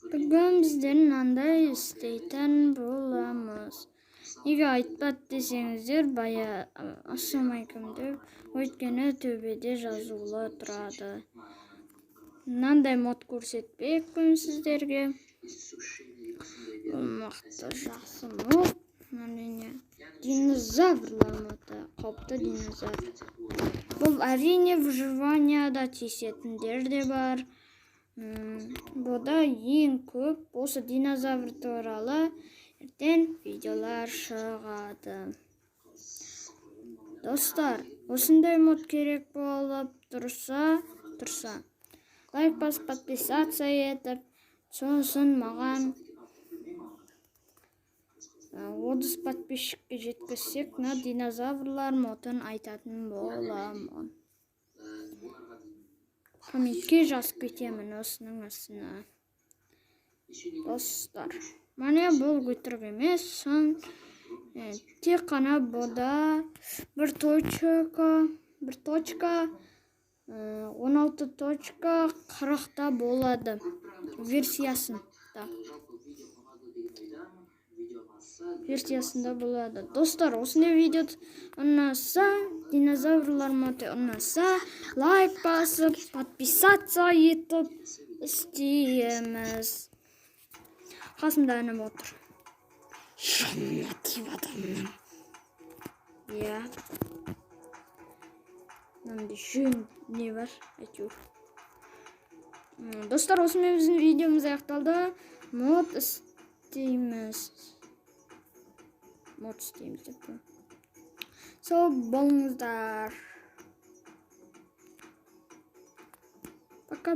Бүгін біздер мынандай істейтін боламыз. Неге айтпады десеңіздер, бая ассаламайкум деп, өйткені төбеде жазулы тұрады. Мынандай мод көрсетпекпін сіздерге. Бұл мықты жақсы мод. Динозаврлар моды, қауіпті динозавр. Бұл әрине выживанияда тиісетіндер де бар. Бұда ең көп осы динозавр туралы ертең видеолар шығады. Достар, осындай мод керек болып тұрса, лайк басып, подписаться етіп, сосын маған 30 подписчикке жеткізсек, на динозаврлар модын айтатын боламын. Комментке жазып кетемін осының астына. Достар, міне бұл өтірік емес, тек қана бұда бір точка 16.40-та болады версиясында болады. Достар, осындай видео ұнаса, динозаврлар моды ұнаса, лайк басып, подписаться етіп істейміз. Қасымда інім отыр. Жаннатив адамның. Мынандай жөн не бар, әйтеуір. Достар, осымен біздің видеомыз аяқталды. Мод істейміз деп. Сау болыңыздар. Пока.